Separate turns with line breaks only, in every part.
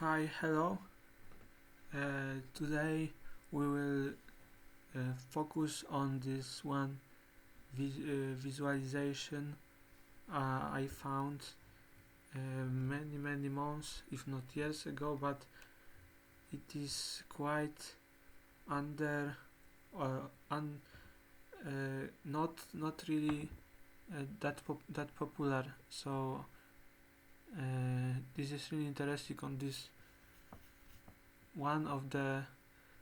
Hi, hello. Today we will focus on this one visualization I found many months, if not years ago, but it is quite under or not really that popular. So this is really interesting on this one of the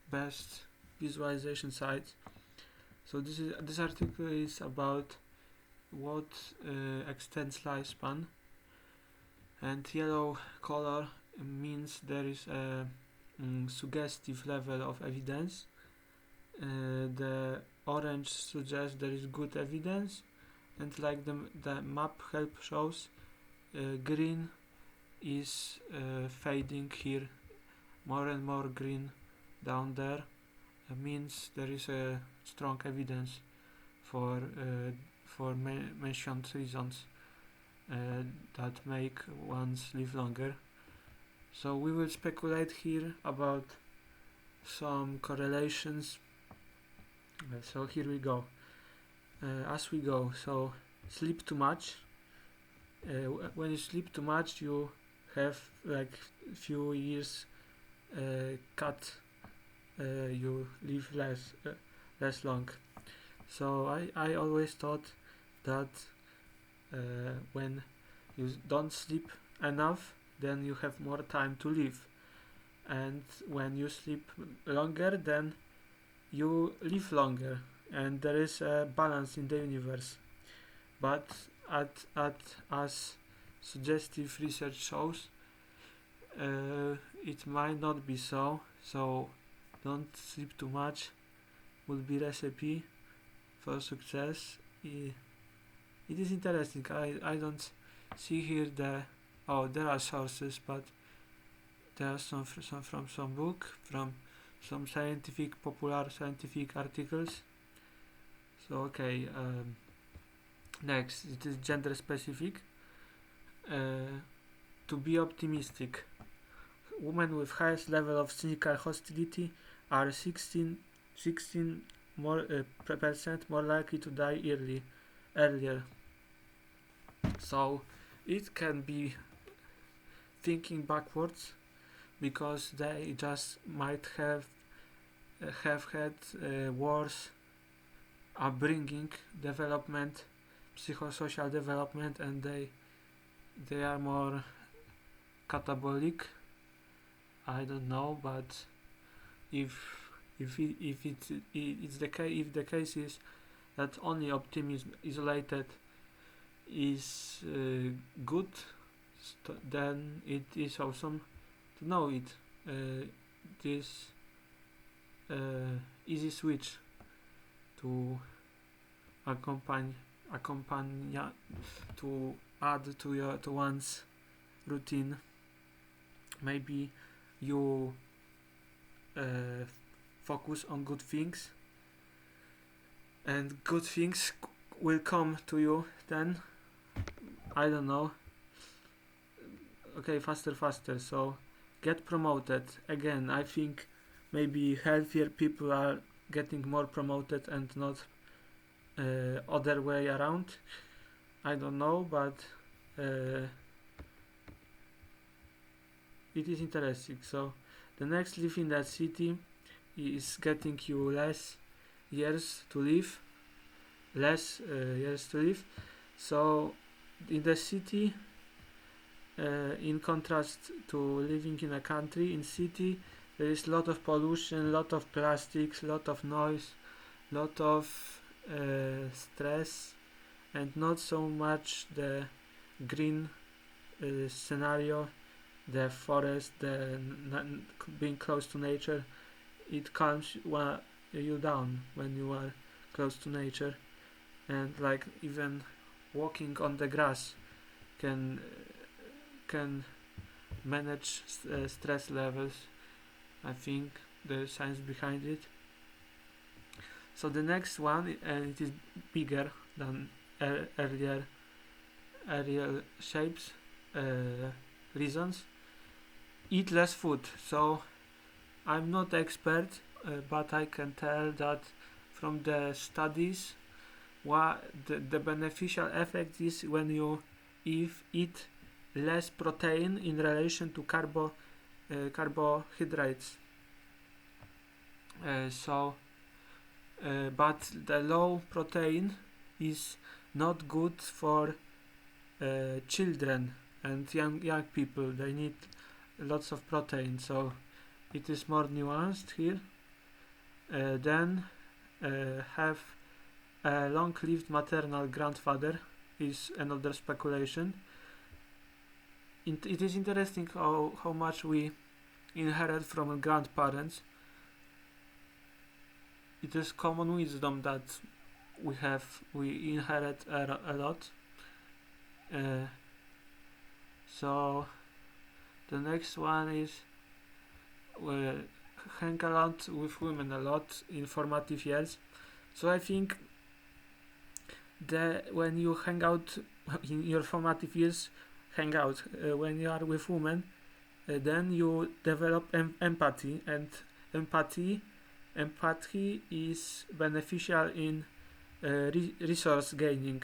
best visualization sites. So this article is about what extends lifespan, and yellow color means there is a suggestive level of evidence. The orange suggests there is good evidence, and like the map help shows, green is fading here, more and more green down there. Means there is a strong evidence for mentioned reasons that make ones live longer. So we will speculate here about some correlations. So here we go. As we go, so sleep too much. When you sleep too much, you have like few years cut. You live less long. So I always thought that when you don't sleep enough, then you have more time to live, and when you sleep longer, then you live longer, and there is a balance in the universe. But as suggestive research shows, it might not be so. So don't sleep too much would be recipe for success. It is interesting. I don't see here there are sources, but there are some from some book, from some popular scientific articles. So okay, next it is gender specific. To be optimistic, women with highest level of cynical hostility are 16 more percent more likely to die earlier. So it can be thinking backwards, because they just might have had worse upbringing, development, psychosocial development, and they are more catabolic. I don't know, but if the case is that only optimism isolated is good, then it is awesome to know it. This easy switch to accompany to add to one's routine. Maybe you focus on good things, and good things will come to you then. I don't know. Okay, faster. So get promoted. Again, I think maybe healthier people are getting more promoted and not other way around. I don't know, but it is interesting. So the next live in that city is getting you less years to live. So in the city, in contrast to living in a country, in city there is a lot of pollution, lot of plastics, lot of noise, lot of stress, and not so much the green scenario, the forest, the being close to nature. It calms you down when you are close to nature, and like even walking on the grass can manage stress levels. I think there's science behind it. So the next one, and it is bigger than earlier shapes reasons. eat less food. So I'm not expert, but I can tell that from the studies, what the beneficial effect is when you eat less protein in relation to carbohydrates. But the low protein is not good for children and young people. They need lots of protein, so it is more nuanced here. Then have a long-lived maternal grandfather is another speculation. It is interesting how much we inherit from grandparents. It is common wisdom that we inherit a lot. So the next one is hang out with women a lot in formative years. So I think when you hang out in your formative years, when you are with women, then you develop empathy, and empathy is beneficial in resource gaining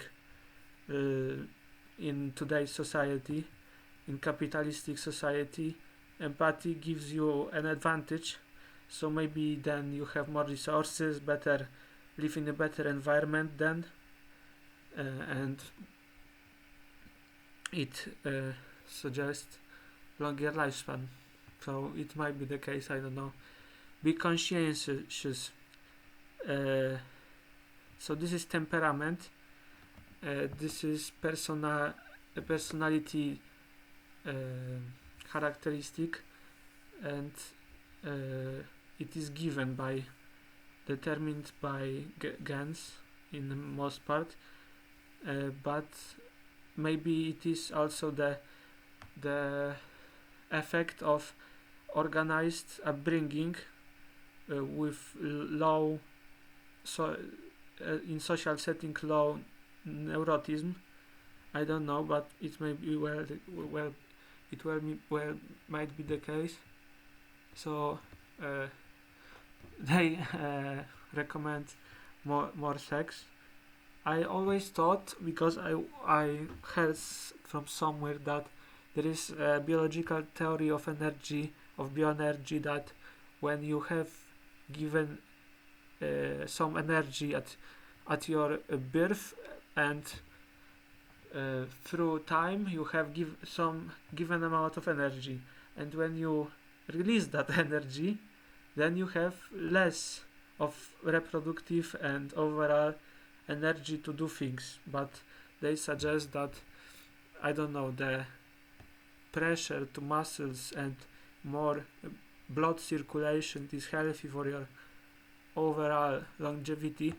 in today's society, in capitalistic society. Empathy gives you an advantage, so maybe then you have more resources, live in a better environment then, and it suggests longer lifespan. So it might be the case, I don't know. Be conscientious. So this is temperament. This is personality characteristic, and it is determined by genes in the most part, but maybe it is also the effect of organized upbringing with low in social setting low neurotism. I don't know, but it may be might be the case. So they recommend more sex. I always thought, because I heard from somewhere, that there is a biological theory of bioenergy, that when you have given some energy at your birth, and through time you have some given amount of energy, and when you release that energy, then you have less of reproductive and overall energy to do things. But they suggest that, I don't know, the pressure to muscles and more blood circulation is healthy for your overall longevity.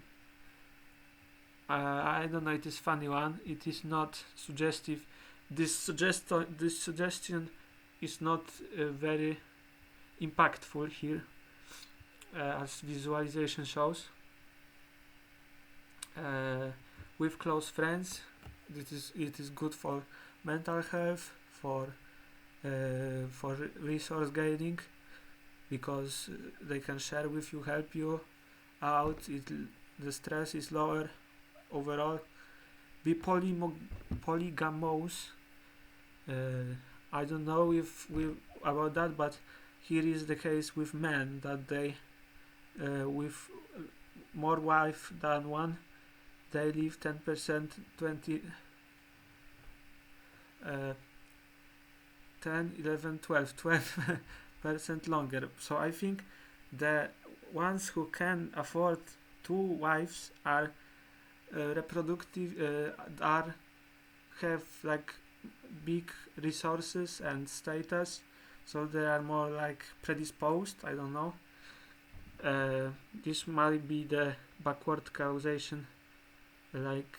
I don't know, it is funny one. It is not suggestive. This suggestion is not very impactful here, as visualization shows. With close friends, it is good for mental health, for resource gaining, because they can share with you, help you out. The stress is lower overall. Be polygamous. I don't know about that, but here is the case with men, that they with more wife than one, they live 10%, 20, 10, 11, 12% longer. So I think the ones who can afford 2 wives are reproductive, have like big resources and status, so they are more like predisposed. I don't know. This might be the backward causation, like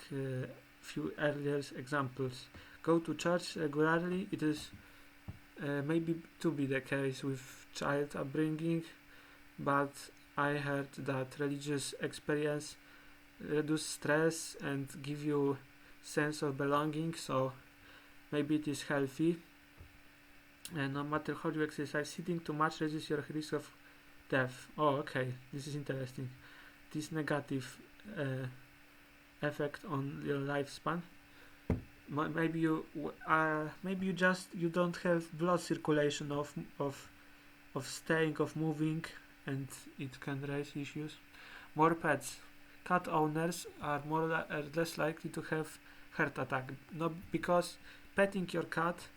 few earlier examples. Go to church regularly. It is maybe to be the case with child upbringing, but I heard that religious experience reduce stress and give you sense of belonging, so maybe it is healthy. No matter how you exercise, sitting too much raises your risk of death. Oh, okay, this is interesting. This negative effect on your lifespan. Maybe you just you don't have blood circulation of staying, of moving, and it can raise issues. More pets. Cat owners are less likely to have heart attack. Not because petting your cat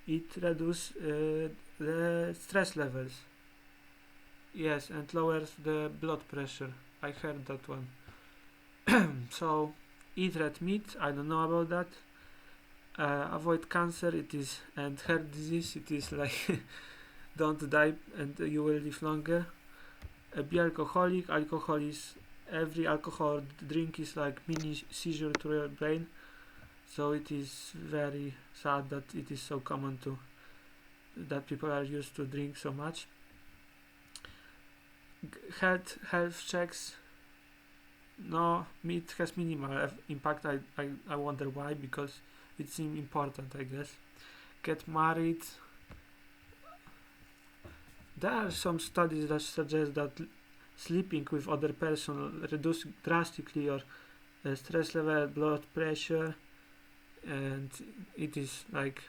it reduces the stress levels. Yes, and lowers the blood pressure. I heard that one. So eat red meat. I don't know about that. Avoid cancer. It is and heart disease. It is like don't die and you will live longer. Be alcoholic. Alcohol is every alcohol drink is like mini seizure to your brain. So it is very sad that it is so common to that people are used to drink so much. Health checks. No, meat has minimal impact. I wonder why, because it seems important, I guess. Get married. There are some studies that suggest that sleeping with other person reduce drastically your stress level, blood pressure, and it is like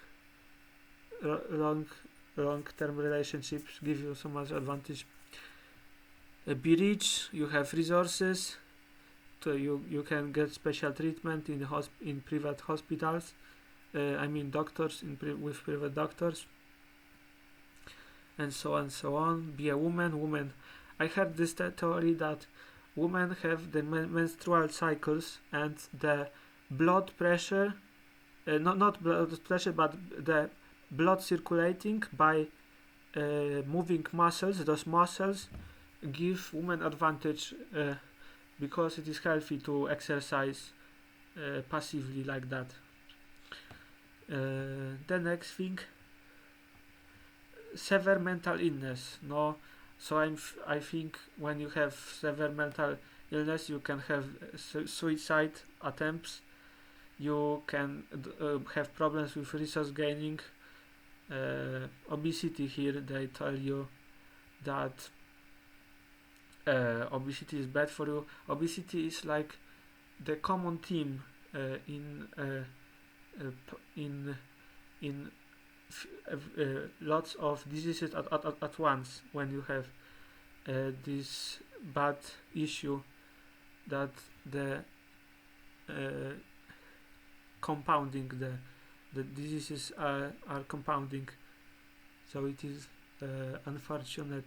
long-term relationships give you so much advantage. Be rich, you have resources, so you can get special treatment in private hospitals. I mean doctors with private doctors, and so on, so on. Be a woman. I heard this theory that women have the menstrual cycles and the blood pressure, not blood pressure, but the blood circulating by moving muscles. Those muscles give women advantage because it is healthy to exercise passively like that. The next thing, severe mental illness. No, so I think when you have severe mental illness, you can have suicide attempts. You can have problems with resource gaining. Obesity. Here they tell you that obesity is bad for you. Obesity is like the common theme in lots of diseases at once when you have this bad issue that the compounding the diseases are compounding, so it is unfortunate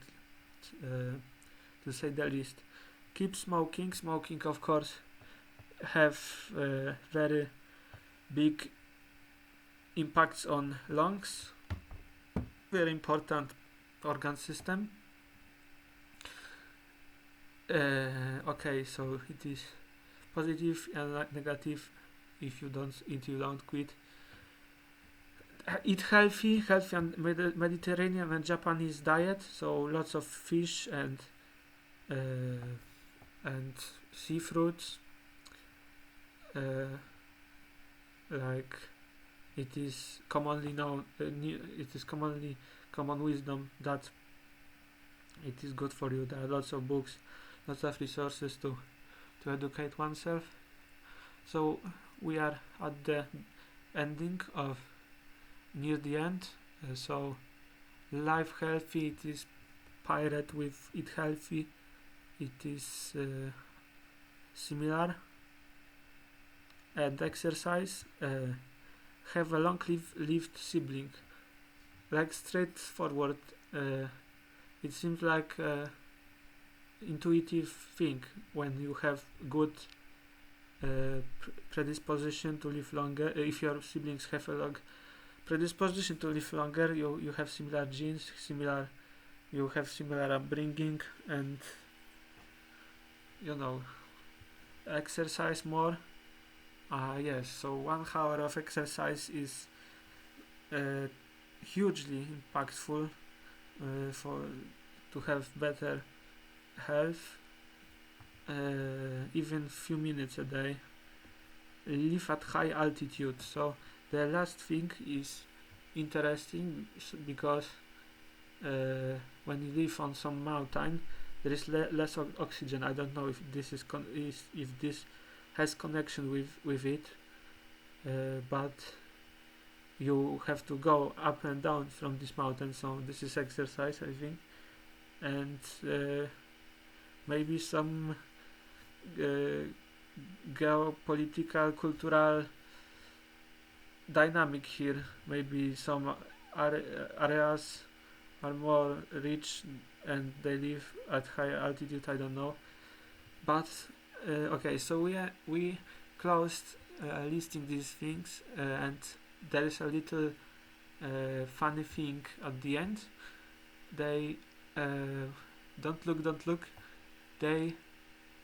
to say the least. Keep smoking. Smoking, of course, have very big impacts on lungs, very important organ system. Okay, so it is positive and negative if you don't quit. Eat healthy and Mediterranean and Japanese diet, so lots of fish and seafoods. Like it is commonly known, it is common wisdom that it is good for you. There are lots of books, lots of resources to educate oneself. So we are at the ending of near the end. So life healthy, it is pirate with eat healthy. It is similar. And exercise. Have a long-lived sibling. Like straightforward. It seems like intuitive thing when you have good predisposition to live longer. If your siblings have a long predisposition to live longer, you have similar genes, you have similar upbringing, and exercise more. Yes, so 1 hour of exercise is hugely impactful to have better health. Even few minutes a day. Live at high altitude. So the last thing is interesting because when you live on some mountain, there is less oxygen. I don't know if this if this has connection with it, but you have to go up and down from this mountain. So this is exercise, I think, and maybe some geopolitical, cultural dynamic here. Maybe some areas are more rich and they live at higher altitude. I don't know, but okay. So we closed listing these things, and there is a little funny thing at the end. They don't look. They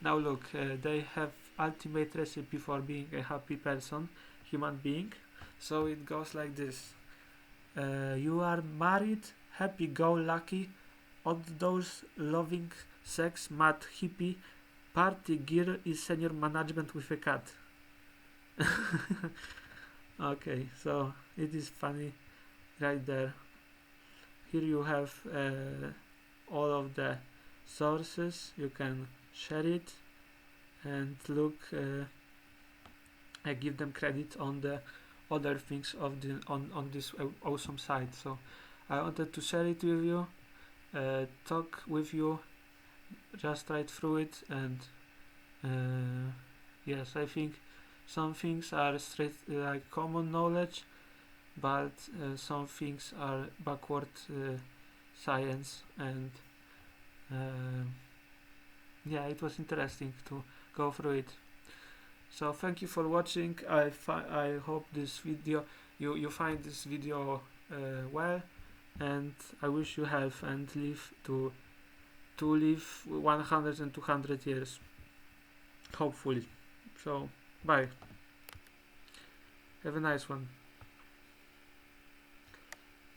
now look. They have ultimate recipe for being a happy person, human being. So it goes like this. You are married, happy-go-lucky, outdoors loving, sex mad hippie, party girl is senior management with a cat. Okay, so it is funny right there. Here you have all of the sources. You can share it and look. I give them credit on the other things of the on this awesome site. So I wanted to share it with you, talk with you, just write through it, and yes, I think some things are straight like common knowledge, but some things are backward science, and yeah, it was interesting to go through it. So thank you for watching. I hope this video you find this video well, and I wish you health and live to live 100 and 200 years, hopefully. So bye. Have a nice one.